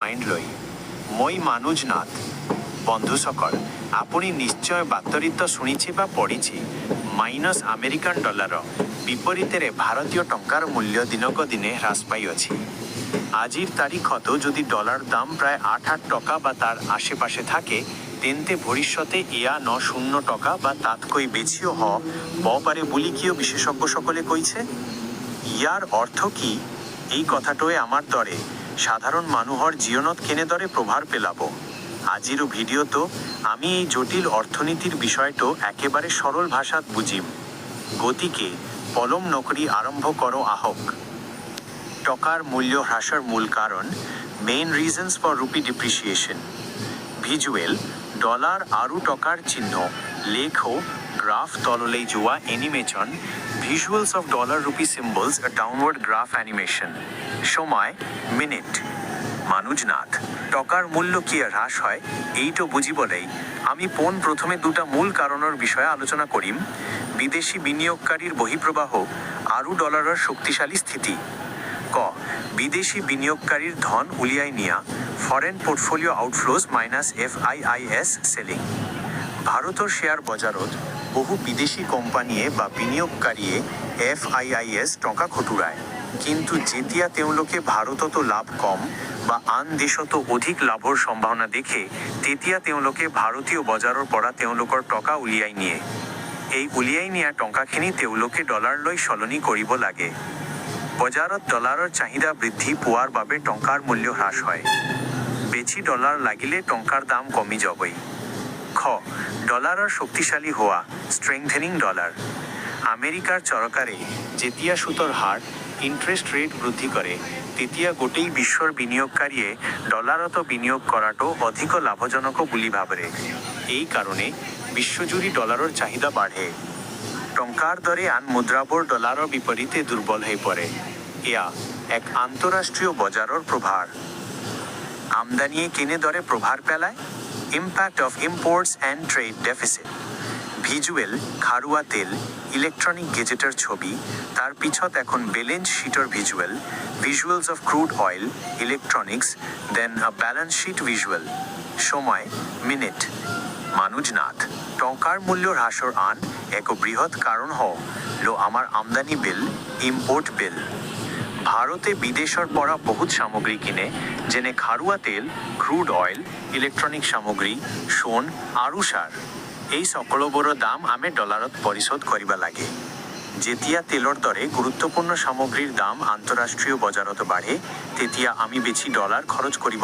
Mind লৈ মই মানুজ নাথ বন্ধুসকল আপুনি নিশ্চয় বাতৰিত শুনিছে বা পঢ়িছে মাইনস আমেরিকান ডলার বিপরীতে ভারতীয় টঙ্কার মূল্য দিনক দিনে হ্রাস পাই অছি। আজির তারিখত যদি ডলার দাম প্রায় ৮ টকা বা তার আশেপাশে থাকে তেন্তে ভবিষ্যতে এয়া ৯ টকা বা তাতকৈ বেছিও পারে বুলি কিয় বিশেষজ্ঞ সকলে কইছে। ইয়ার অর্থ কি? এই কথাটোৱে আমার দরে সাধারণ মানুহৰ জীৱনত কেনেদৰে প্ৰভাৱ পেলাব। আজিৰ ভিডিঅ'ত আমি এই জটিল অৰ্থনীতিৰ বিষয়টো একেবাৰে সৰল ভাষাত বুজিম। গতিকে পলম নকৰি আৰম্ভ কৰো আহক। টকাৰ মূল্য হ্ৰাসৰ মূল কাৰণ main reasons for rupee depreciation. Visual dollar আৰু টকাৰ চিহ্ন লেখ গ্রাফ তললৈ যোৱা animation visuals of dollar rupee symbols a downward graph animation। সময় মিনিট। মানুজ নাথ টকাৰ মূল্য কিয় হ্ৰাস হয় এইটো বুজিবলৈ আমি প্ৰথমে দুটা মূল কাৰণৰ বিষয়ে আলোচনা কৰিম: বিদেশী বিনিয়োগকাৰীৰ বহিঃপ্ৰবাহ আৰু ডলাৰৰ শক্তিশালী স্থিতি। ক বিদেশী বিনিয়োগকাৰীৰ ধন উলিয়াই নিয়া foreign portfolio outflows minus FIIS selling. ভাৰতৰ শ্বেয়াৰ বজাৰত বহু বিদেশী কোম্পানীয়ে বা বিনিয়োগকাৰীয়ে FIIS টকা খটুৱায়, কিন্তু যেতিয়া তেওঁলোকে ভাৰতত লাভ কম বা আন দেশত অধিক লাভৰ সম্ভাৱনা দেখে তেতিয়া তেওঁলোকে ভাৰতীয় বজাৰৰ পৰা তেওঁলোকৰ টকা উলিয়াই নিয়ে। এই উলিয়াই নিয়া টকাখিনি তেওঁলোকে ডলাৰলৈ সলনি কৰিব লাগে। বজাৰত ডলাৰৰ চাহিদা বৃদ্ধি পোৱাৰ বাবে টকাৰ মূল্য হ্ৰাস হয়। বেছি ডলাৰ লাগিলে টকাৰ দাম কমি যাবই। খ ডলাৰৰ শক্তিশালী হোৱা স্ট্রেংথেনিং ডলার। আমেরিকার চৰকাৰে যেতিয়া সুতৰ হাৰ ইন্টারেস্ট রেট বৃদ্ধি কৰে তেতিয়া গোটেই বিশ্বৰ বিনিয়োগকাৰীয়ে ডলাৰত বিনিয়োগ কৰাটো অধিক লাভজনক বুলি ভাবে। এই কাৰণে বিশ্বজুৰি ডলাৰৰ চাহিদা বাঢ়ে। টকাৰ দৰে আন মুদ্ৰাবোৰ ডলাৰৰ বিপৰীতে দুৰ্বল হৈ পৰে। এয়া এক আন্তঃৰাষ্ট্ৰীয় বজাৰৰ প্ৰভাৱ। আমদানিয়ে কেনেদৰে প্ৰভাৱ পেলায়? Impact of imports and trade deficit. Visual খাৰুৱা তেল ইলেকট্রনিক গেজেটের ছবি, তার পিছত এখন ব্যালেন্স শিটৰ visuals of crude oil electronics, then a balance sheet visual. সময় মিনিট। মানুজ নাথ টকাৰ মূল্য হ্ৰাসৰ আন এক বৃহৎ কাৰণ হল আমাৰ আমদানি বিল ইম্পোর্ট বিল। ভাৰতে বিদেশৰ পৰা বহুত সামগ্ৰী কিনে, যেনে খাৰুৱা তেল, ক্ৰুড অইল, ইলেকট্রনিক সামগ্ৰী, সোণ আৰু সাৰ। এই সকলোবোৰৰ দাম আমি ডলাৰত পৰিশোধ কৰিব লাগে। যেতিয়া তেলৰ দৰে গুৰুত্বপূৰ্ণ সামগ্ৰীৰ দাম আন্তঃৰাষ্ট্ৰীয় বজাৰত বাঢ়ে তেতিয়া আমি বেছি ডলাৰ খৰচ কৰিব